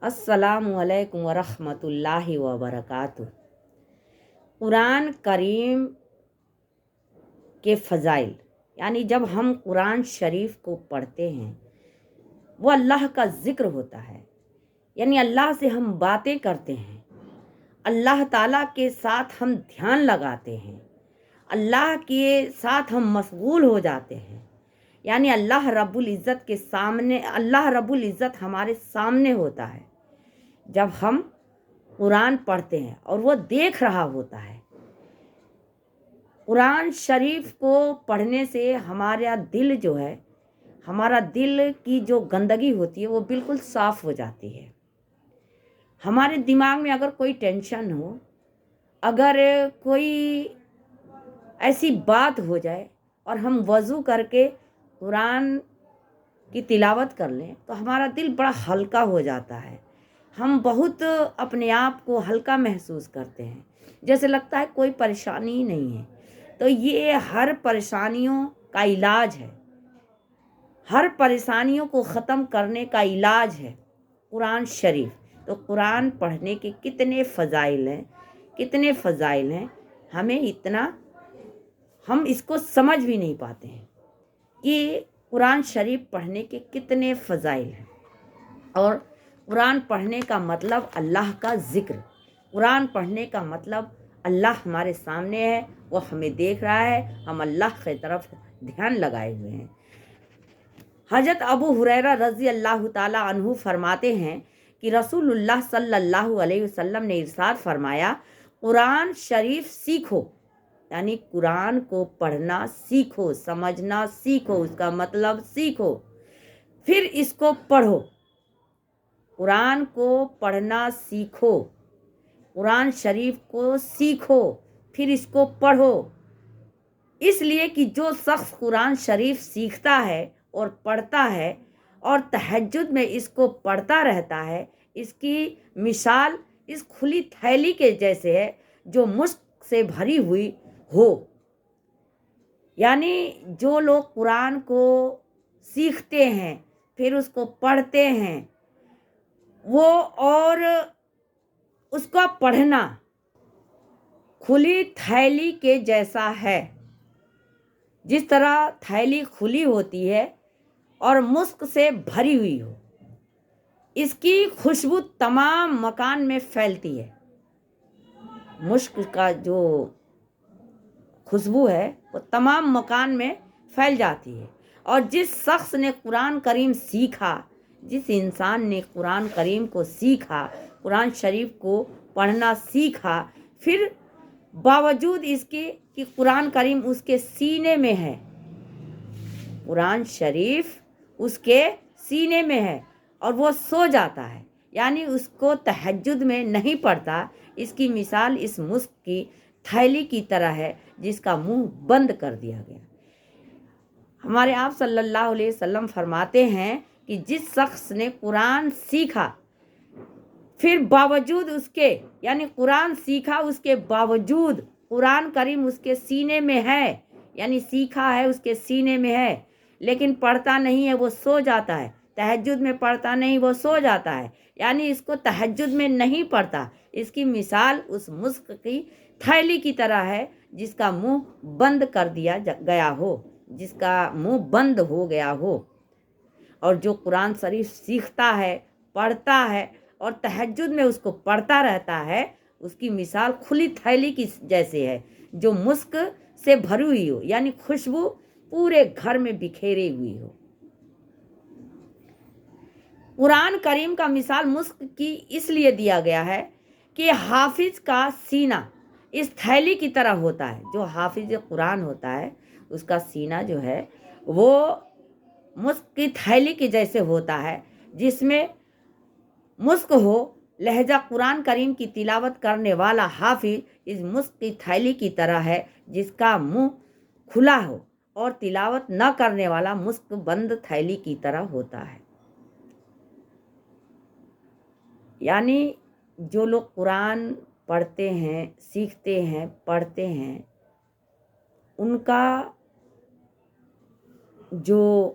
السلام علیکم ورحمۃ اللہ وبرکاتہ۔ قرآن کریم کے فضائل، یعنی جب ہم قرآن شریف کو پڑھتے ہیں وہ اللہ کا ذکر ہوتا ہے، یعنی اللہ سے ہم باتیں کرتے ہیں، اللہ تعالیٰ کے ساتھ ہم دھیان لگاتے ہیں، اللہ کے ساتھ ہم مشغول ہو جاتے ہیں، یعنی اللہ رب العزت کے سامنے، اللہ رب العزت ہمارے سامنے ہوتا ہے جب ہم قرآن پڑھتے ہیں اور وہ دیکھ رہا ہوتا ہے۔ قرآن شریف کو پڑھنے سے ہمارا دل جو ہے، ہمارا دل کی جو گندگی ہوتی ہے وہ بالکل صاف ہو جاتی ہے۔ ہمارے دماغ میں اگر کوئی ٹینشن ہو، اگر کوئی ایسی بات ہو جائے اور ہم وضو کر کے قرآن کی تلاوت کر لیں تو ہمارا دل بڑا ہلکا ہو جاتا ہے، ہم بہت اپنے آپ کو ہلکا محسوس کرتے ہیں، جیسے لگتا ہے کوئی پریشانی ہی نہیں ہے۔ تو یہ ہر پریشانیوں کا علاج ہے، ہر پریشانیوں کو ختم کرنے کا علاج ہے قرآن شریف۔ تو قرآن پڑھنے کے کتنے فضائل ہیں، کتنے فضائل ہیں، ہم اس کو سمجھ بھی نہیں پاتے ہیں کہ قرآن شریف پڑھنے کے کتنے فضائل ہیں۔ اور قرآن پڑھنے کا مطلب اللہ کا ذکر، قرآن پڑھنے کا مطلب اللہ ہمارے سامنے ہے، وہ ہمیں دیکھ رہا ہے، ہم اللہ کی طرف دھیان لگائے ہوئے ہیں۔ حضرت ابو ہریرہ رضی اللہ تعالی عنہ فرماتے ہیں کہ رسول اللہ صلی اللہ علیہ وسلم نے ارشاد فرمایا، قرآن شریف سیکھو، یعنی قرآن کو پڑھنا سیکھو، سمجھنا سیکھو، اس کا مطلب سیکھو، پھر اس کو پڑھو۔ قرآن کو پڑھنا سیکھو، قرآن شریف کو سیکھو، پھر اس کو پڑھو۔ اس لیے کہ جو شخص قرآن شریف سیکھتا ہے اور پڑھتا ہے اور تہجد میں اس کو پڑھتا رہتا ہے، اس کی مثال اس کھلی تھیلی کے جیسے ہے جو مشق سے بھری ہوئی ہو۔ یعنی جو لوگ قرآن کو سیکھتے ہیں پھر اس کو پڑھتے ہیں، وہ اور اس کا پڑھنا کھلی تھیلی کے جیسا ہے۔ جس طرح تھیلی کھلی ہوتی ہے اور مشک سے بھری ہوئی ہو، اس کی خوشبو تمام مکان میں پھیلتی ہے۔ مشک کا جو خوشبو ہے وہ تمام مکان میں پھیل جاتی ہے۔ اور جس شخص نے قرآن کریم سیکھا، جس انسان نے قرآن کریم کو سیکھا، قرآن شریف کو پڑھنا سیکھا، پھر باوجود اس کے کہ قرآن کریم اس کے سینے میں ہے، قرآن شریف اس کے سینے میں ہے اور وہ سو جاتا ہے، یعنی اس کو تہجد میں نہیں پڑھتا، اس کی مثال اس مشک کی تھیلی کی طرح ہے جس کا منہ بند کر دیا گیا۔ ہمارے آپ صلی اللہ علیہ وسلم فرماتے ہیں کہ جس شخص نے قرآن سیکھا، پھر باوجود اس کے، یعنی قرآن سیکھا اس کے باوجود قرآن کریم اس کے سینے میں ہے، یعنی سیکھا ہے اس کے سینے میں ہے لیکن پڑھتا نہیں ہے، وہ سو جاتا ہے، تہجد میں پڑھتا نہیں، وہ سو جاتا ہے، یعنی اس کو تہجد میں نہیں پڑھتا، اس کی مثال اس مشک کی تھیلی کی طرح ہے جس کا منہ بند کر دیا گیا ہو، جس کا منہ بند ہو گیا ہو۔ اور جو قرآن شریف سیکھتا ہے، پڑھتا ہے اور تہجد میں اس کو پڑھتا رہتا ہے، اس کی مثال کھلی تھیلی کی جیسے ہے جو مشک سے بھری ہوئی ہو، یعنی خوشبو پورے گھر میں بکھیری ہوئی ہو۔ قرآن کریم کا مثال مشک کی اس لیے دیا گیا ہے کہ حافظ کا سینہ اس تھیلی کی طرح ہوتا ہے، جو حافظ قرآن ہوتا ہے اس کا سینہ جو ہے وہ مشک کی تھیلی کے جیسے ہوتا ہے، جس میں مشک ہو، لہجہ قرآن کریم کی تلاوت کرنے والا حافظ اس مشک کی تھیلی کی طرح ہے جس کا منہ کھلا ہو، اور تلاوت نہ کرنے والا مشک بند تھیلی کی طرح ہوتا ہے۔ یعنی جو لوگ قرآن پڑھتے ہیں، سیکھتے ہیں، پڑھتے ہیں، ان کا جو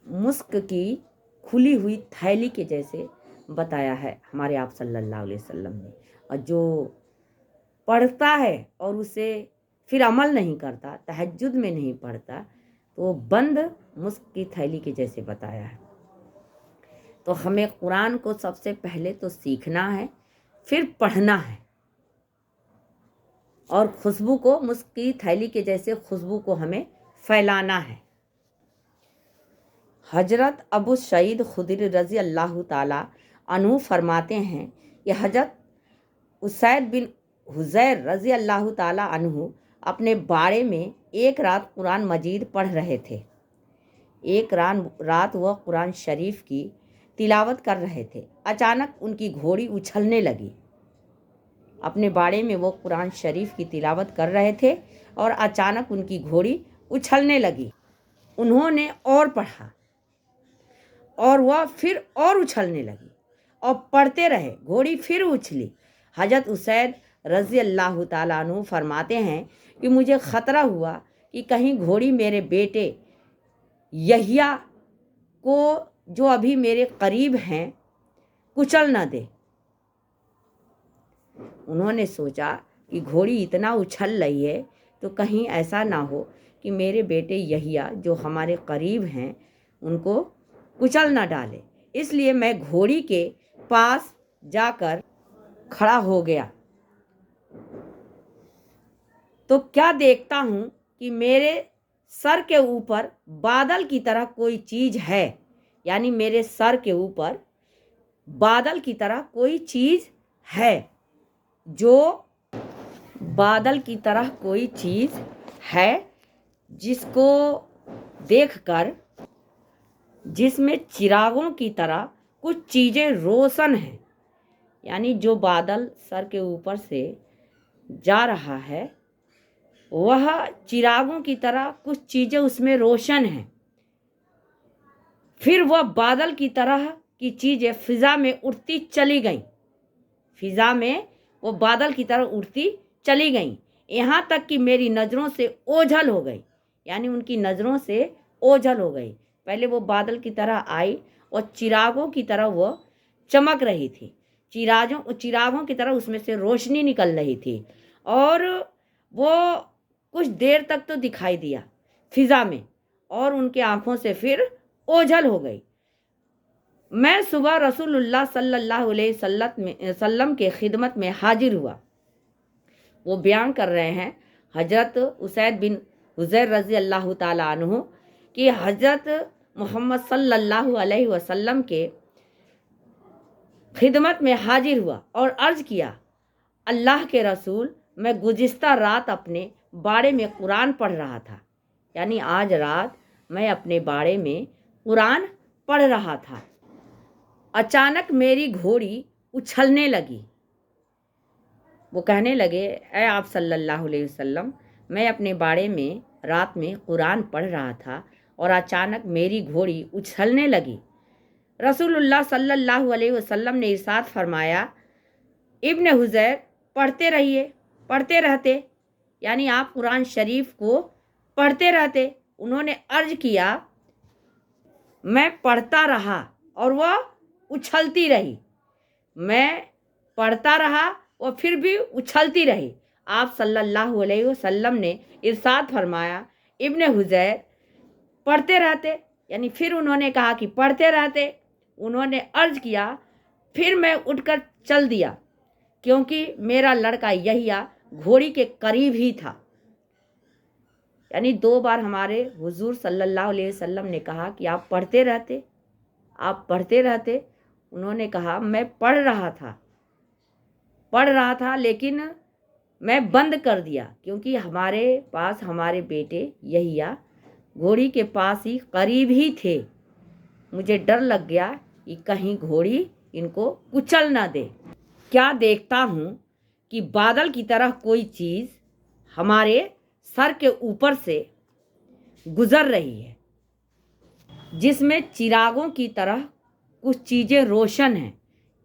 مشک کی کھلی ہوئی تھیلی کے جیسے बताया है हमारे आप सल्लल्लाहु अलैहि वसल्लम ने। और जो पढ़ता है और उसे फिर अमल नहीं करता, तहज्जुद में नहीं पढ़ता, तो वो बंद मुश्क की थैली के जैसे बताया है। तो हमें कुरान को सबसे पहले तो सीखना है, फिर पढ़ना है, और खुशबू को मुश्क की थैली के जैसे खुशबू को हमें फैलाना है। हजरत अबू सईद खुदरी रज़ी अल्लाह ताला अन्हु फरमाते हैं कि हजरत उसैद बिन हुज़ैर रज़ी अल्लाह ताला अन्हु अपने बाड़े में एक रात कुरान मजीद पढ़ रहे थे। एक रात वह कुरान शरीफ की तिलावत कर रहे थे। अचानक उनकी घोड़ी उछलने लगी। अपने बाड़े में वो कुरान शरीफ की तिलावत कर रहे थे और अचानक उनकी घोड़ी उछलने लगी। उन्होंने और पढ़ा और वह फिर और उछलने लगी और पढ़ते रहे, घोड़ी फिर उछली। हजरत उसैद रज़ी अल्लाह ताला अन्हु फरमाते हैं कि मुझे ख़तरा हुआ कि कहीं घोड़ी मेरे बेटे यहिया को, जो अभी मेरे करीब हैं, कुचल न दे। उन्होंने सोचा कि घोड़ी इतना उछल रही है तो कहीं ऐसा ना हो कि मेरे बेटे यहिया जो हमारे करीब हैं उनको कुचल ना डाले। इसलिए मैं घोड़ी के पास जाकर खड़ा हो गया तो क्या देखता हूँ कि मेरे सर के ऊपर बादल की तरह कोई चीज़ है। यानी मेरे सर के ऊपर बादल की तरह कोई चीज़ है, जो बादल की तरह कोई चीज़ है जिसको देखकर, जिसमें चिरागों की तरह कुछ चीज़ें रोशन हैं। यानी जो बादल सर के ऊपर से जा रहा है वह चिरागों की तरह कुछ चीज़ें उसमें रोशन हैं। फिर वह बादल की तरह की चीज़ें फिज़ा में उड़ती चली गईं। फिज़ा में वो बादल की तरह उड़ती चली गईं, यहाँ तक कि मेरी नज़रों से ओझल हो गई। यानी उनकी नज़रों से ओझल हो गई। पहले वो बादल की तरह आई और चिरागों की तरह वो चमक रही थी। चिरागों की तरह उसमें से रोशनी निकल रही थी और वो कुछ देर तक तो दिखाई दिया फिज़ा में और उनके आँखों से फिर ओझल हो गई। मैं सुबह रसूलुल्लाह सल्लल्लाहु अलैहि वसल्लम के खिदमत में हाजिर हुआ। वो बयान कर रहे हैं हजरत उसैद बिन हुज़ैर रज़ी अल्लाह ताला अन्हु कि हजरत मोहम्मद सल्लल्लाहु अलैहि वसल्लम के खिदमत में हाजिर हुआ और अर्ज़ किया, अल्लाह के रसूल, मैं गुज़िश्ता रात अपने बाड़े में कुरान पढ़ रहा था। यानी आज रात मैं अपने बाड़े में कुरान पढ़ रहा था। अचानक मेरी घोड़ी उछलने लगी। वो कहने लगे, ऐ आप सल्लल्लाहु अलैहि वसल्लम, मैं अपने बाड़े में रात में कुरान पढ़ रहा था और अचानक मेरी घोड़ी उछलने लगी। रसूलुल्लाह सल्लल्लाहु अलैहि वसल्लम ने इरशाद फरमाया, इब्न हुज़ैर, पढ़ते रहिए, पढ़ते रहते। यानी आप कुरान शरीफ को पढ़ते रहते। उन्होंने अर्ज किया, मैं पढ़ता रहा और वह उछलती रही। मैं पढ़ता रहा और फिर भी उछलती रही। आप सल्लल्लाहु अलैहि वसल्लम ने इरशाद फरमाया, इब्न हुज़ैर, पढ़ते रहते। यानी फिर उन्होंने कहा कि पढ़ते रहते। उन्होंने अर्ज किया, फिर मैं उठकर चल दिया क्योंकि मेरा लड़का यहिया घोड़ी के करीब ही था। यानी 2 बार हमारे हुजूर सल्लल्लाहु अलैहि वसल्लम ने कहा कि आप पढ़ते रहते, आप पढ़ते रहते। उन्होंने कहा, मैं पढ़ रहा था लेकिन मैं बंद कर दिया क्योंकि हमारे पास हमारे बेटे यहिया घोड़ी के पास ही करीब ही थे। मुझे डर लग गया कि कहीं घोड़ी इनको कुचल ना दे। क्या देखता हूँ कि बादल की तरह कोई चीज़ हमारे सर के ऊपर से गुजर रही है जिसमें चिरागों की तरह कुछ चीज़ें रोशन हैं।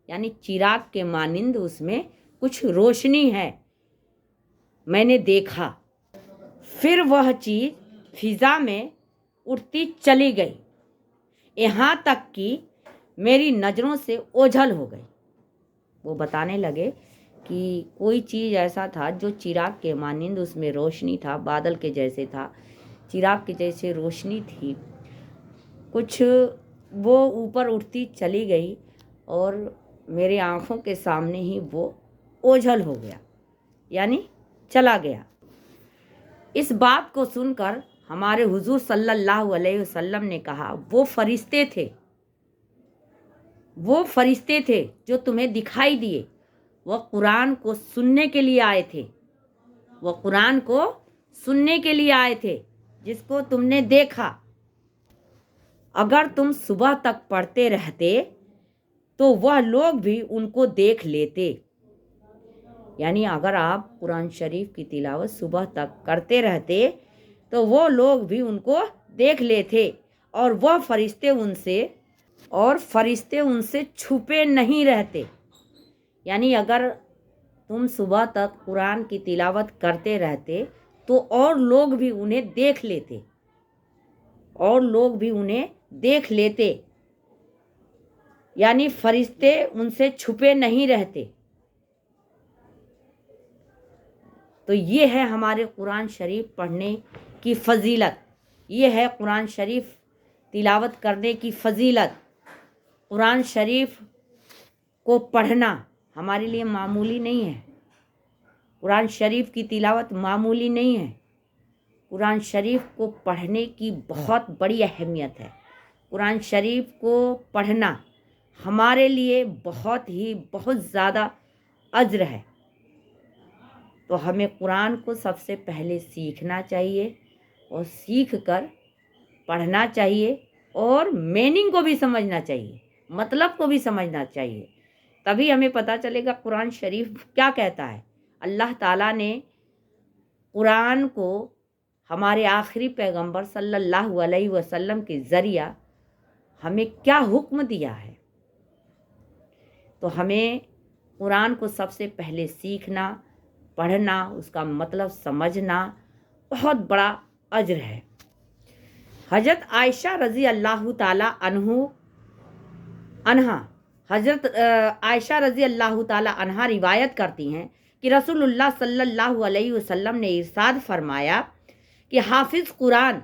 यानी चिराग के मानिंद उसमें कुछ रोशनी है। मैंने देखा। फिर वह चीज़ फिज़ा में उड़ती चली गई, यहाँ तक कि मेरी नज़रों से ओझल हो गई। वो बताने लगे कि कोई चीज़ ऐसा था जो चिराग के मानिंद, उसमें रोशनी था, बादल के जैसे था, चिराग के जैसे रोशनी थी। कुछ वो ऊपर उठती चली गई और मेरे आँखों के सामने ही वो ओझल हो गया, यानी चला गया। इस बात को सुनकर हमारे हुजूर सल्लल्लाहु अलैहि वसल्लम ने कहा, वो फरिश्ते थे जो तुम्हें दिखाई दिए, वह कुरान को सुनने के लिए आए थे, वह कुरान को सुनने के लिए आए थे जिसको तुमने देखा। अगर तुम सुबह तक पढ़ते रहते तो वह लोग भी उनको देख लेते। यानी अगर आप कुरान शरीफ की तिलावत सुबह तक करते रहते तो वो लोग भी उनको देख लेते और वह फरिश्ते उनसे छुपे नहीं रहते। यानी अगर तुम सुबह तक कुरान की तिलावत करते रहते तो और लोग भी उन्हें देख लेते, यानी फरिश्ते उनसे छुपे नहीं रहते। तो ये है हमारे कुरान शरीफ पढ़ने की फ़जीलत, ये है कुरान शरीफ तिलावत करने की फ़जीलत। कुरान शरीफ को पढ़ना हमारे लिए मामूली नहीं है, कुरान शरीफ की तिलावत मामूली नहीं है। कुरान शरीफ को पढ़ने की बहुत बड़ी अहमियत है। कुरान शरीफ को पढ़ना हमारे लिए बहुत ज़्यादा अज्र है। तो हमें कुरान को सबसे पहले सीखना चाहिए और सीख कर पढ़ना चाहिए और मीनिंग को भी समझना चाहिए, मतलब को भी समझना चाहिए। तभी हमें पता चलेगा कुरान शरीफ क्या कहता है। अल्लाह ताला ने कुरान को हमारे आखिरी पैगंबर सल्लल्लाहु अलैहि वसल्लम के ज़रिया हमें क्या हुक्म दिया है। तो हमें कुरान को सबसे पहले सीखना, पढ़ना, उसका मतलब समझना बहुत बड़ा अज्र है। हज़रत आयशा रज़ी अल्लाह ताला अन्हा हज़रत आयशा रज़ी अल्लाह ताला अन्हा रिवायत करती हैं कि रसूलुल्लाह सल्लल्लाहु अलैहि वसल्लम ने इरशाद फरमाया कि हाफिज़ कुरान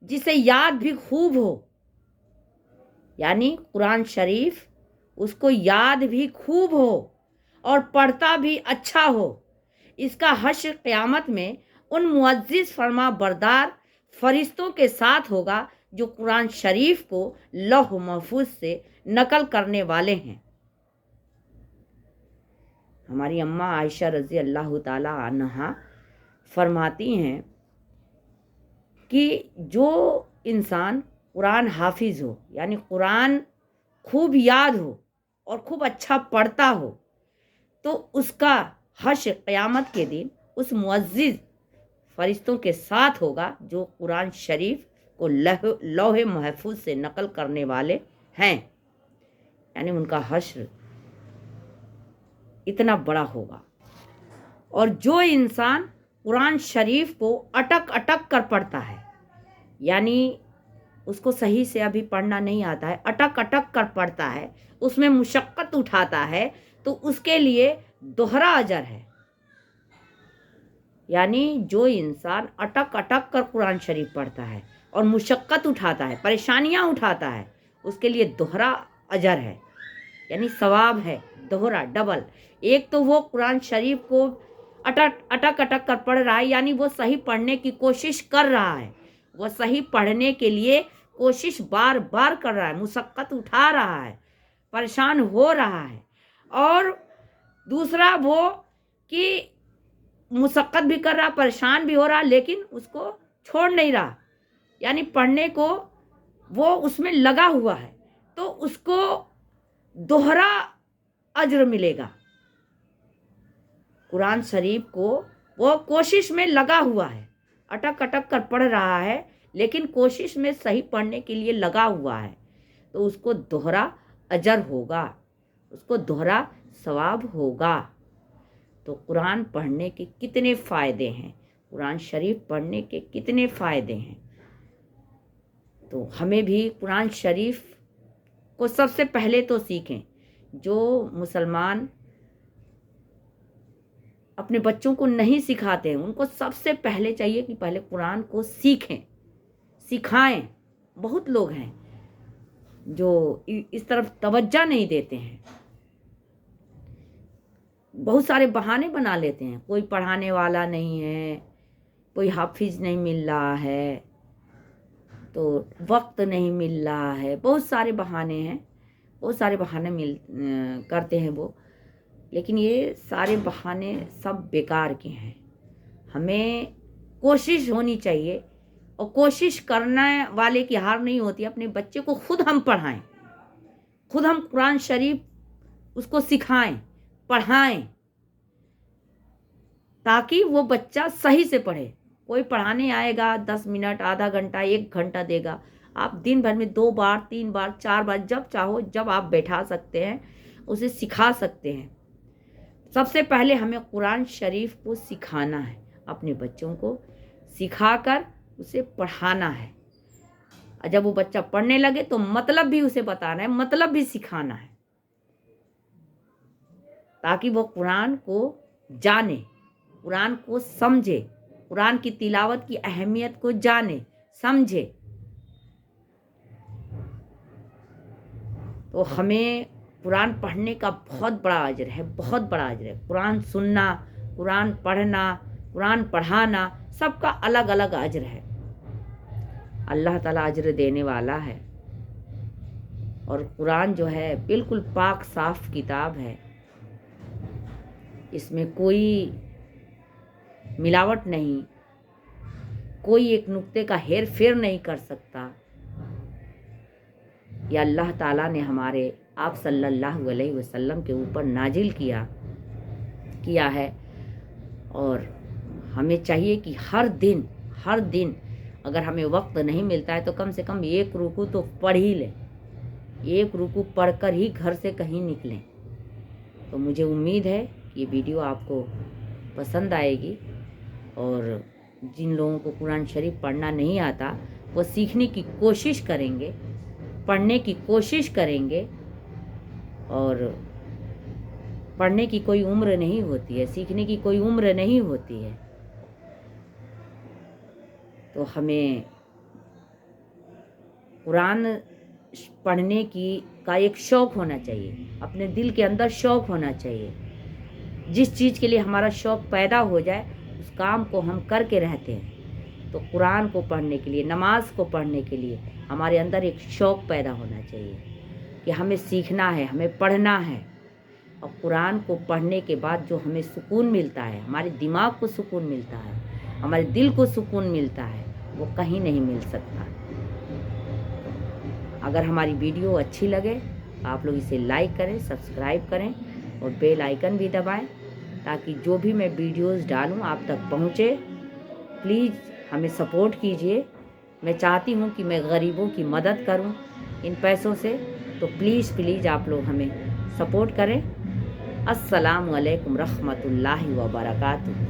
जिसे याद भी खूब हो, यानी कुरान शरीफ उसको याद भी खूब हो और पढ़ता भी अच्छा हो, इसका हश्र क़यामत में उन मुअज़्ज़िज़ फरमा बरदार फरिश्तों के साथ होगा जो कुरान शरीफ को लौह महफूज से नकल करने वाले हैं। हमारी अम्मा आयशा रज़ी अल्लाह ताला अन्हा फरमाती हैं कि जो इंसान कुरान हाफिज़ हो, यानी कुरान खूब याद हो और खूब अच्छा पढ़ता हो, तो उसका हश्र क़यामत के दिन उस मुअज़्ज़िज़ फरिश्तों के साथ होगा जो कुरान शरीफ को लौह महफूज से नकल करने वाले हैं। यानी उनका हश्र इतना बड़ा होगा। और जो इंसान कुरान शरीफ को अटक अटक कर पढ़ता है, यानी उसको सही से अभी पढ़ना नहीं आता है, अटक अटक कर पढ़ता है, उसमें मुशक्क़त उठाता है, तो उसके लिए दोहरा अजर है। यानी जो इंसान अटक अटक कर कुरान शरीफ पढ़ता है और मुशक्क़त उठाता है, परेशानियां उठाता है, उसके लिए दोहरा अजर है, यानी सवाब है, दोहरा, डबल। एक तो वो कुरान शरीफ को अटक अटक कर पढ़ रहा है, यानी वो सही पढ़ने की कोशिश कर रहा है, वो सही पढ़ने के लिए कोशिश बार बार कर रहा है, मुशक्क़त उठा रहा है, परेशान हो रहा है। और दूसरा वो कि मुशक्क़त भी कर रहा, परेशान भी हो रहा, लेकिन उसको छोड़ नहीं रहा, यानी पढ़ने को वो उसमें लगा हुआ है, तो उसको दोहरा अज्र मिलेगा। कुरान शरीफ को वो कोशिश में लगा हुआ है, अटक अटक कर पढ़ रहा है, लेकिन कोशिश में सही पढ़ने के लिए लगा हुआ है, तो उसको दोहरा अजर होगा, उसको दोहरा सवाब होगा। तो कुरान पढ़ने के कितने फ़ायदे हैं, कुरान शरीफ पढ़ने के कितने फ़ायदे हैं। तो हमें भी कुरान शरीफ کو सबसे पहले तो सीखें। जो मुसलमान अपने बच्चों को नहीं सिखाते हैं, उनको सबसे पहले चाहिए कि पहले कुरान को सीखें, सिखाएं। बहुत लोग हैं जो इस तरफ तवज्जो नहीं देते हैं, बहुत सारे बहाने बना लेते हैं। कोई पढ़ाने वाला नहीं है, कोई हाफिज नहीं मिल रहा है, तो वक्त नहीं मिल रहा है, बहुत सारे बहाने हैं, बहुत सारे बहाने करते हैं वो। लेकिन ये सारे बहाने सब बेकार के हैं। हमें कोशिश होनी चाहिए, और कोशिश करने वाले की हार नहीं होती। अपने बच्चे को खुद हम पढ़ाएं, खुद हम कुरान शरीफ उसको सिखाएं, पढ़ाएं, ताकि वो बच्चा सही से पढ़े। कोई पढ़ाने आएगा 10 मिनट, आधा घंटा, 1 घंटा देगा, आप दिन भर में 2 बार, 3 बार, 4 बार, जब चाहो जब आप बैठा सकते हैं, उसे सिखा सकते हैं। सबसे पहले हमें कुरान शरीफ को सिखाना है, अपने बच्चों को सिखाकर उसे पढ़ाना है। और जब वो बच्चा पढ़ने लगे तो मतलब भी उसे बताना है, मतलब भी सिखाना है, ताकि वो कुरान को जाने, कुरान को समझे, कुरान की तिलावत की अहमियत को जाने, समझे। तो हमें कुरान पढ़ने का बहुत बड़ा अजर है, बहुत बड़ा अजर है। कुरान सुनना, कुरान पढ़ना, कुरान पढ़ाना, सबका अलग अलग अजर है। अल्लाह ताला अजर देने वाला है। और कुरान जो है बिल्कुल पाक साफ किताब है, इसमें कोई मिलावट नहीं, कोई एक नुक्ते का हेर फेर नहीं कर सकता। या अल्लाह ताला ने हमारे आप सल्लल्लाहु अलैहि वसल्लम के ऊपर नाजिल किया है। और हमें चाहिए कि हर दिन अगर हमें वक्त नहीं मिलता है तो कम से कम 1 रुकू तो पढ़ ही लें, 1 रुकू पढ़कर ही घर से कहीं निकलें। तो मुझे उम्मीद है कि ये वीडियो आपको पसंद आएगी, और जिन लोगों को कुरान शरीफ पढ़ना नहीं आता वो सीखने की कोशिश करेंगे, पढ़ने की कोशिश करेंगे। और पढ़ने की कोई उम्र नहीं होती है, सीखने की कोई उम्र नहीं होती है। तो हमें कुरान पढ़ने का एक शौक़ होना चाहिए, अपने दिल के अंदर शौक़ होना चाहिए। जिस चीज़ के लिए हमारा शौक़ पैदा हो जाए उस काम को हम करके रहते हैं। तो कुरान को पढ़ने के लिए, नमाज को पढ़ने के लिए हमारे अंदर एक शौक़ पैदा होना चाहिए कि हमें सीखना है, हमें पढ़ना है। और कुरान को पढ़ने के बाद जो हमें सुकून मिलता है, हमारे दिमाग को सुकून मिलता है, हमारे दिल को सुकून मिलता है, वो कहीं नहीं मिल सकता। अगर हमारी वीडियो अच्छी लगे आप लोग इसे लाइक करें, सब्सक्राइब करें और बेल आइकन भी दबाएं, ताकि जो भी मैं वीडियोस डालूं आप तक पहुंचे। प्लीज़ हमें सपोर्ट कीजिए। मैं चाहती हूं कि मैं गरीबों की मदद करूं इन पैसों से, तो प्लीज़ आप लोग हमें सपोर्ट करें। अस्सलामु अलैकुम रहमतुल्लाहि व बरकातुहू।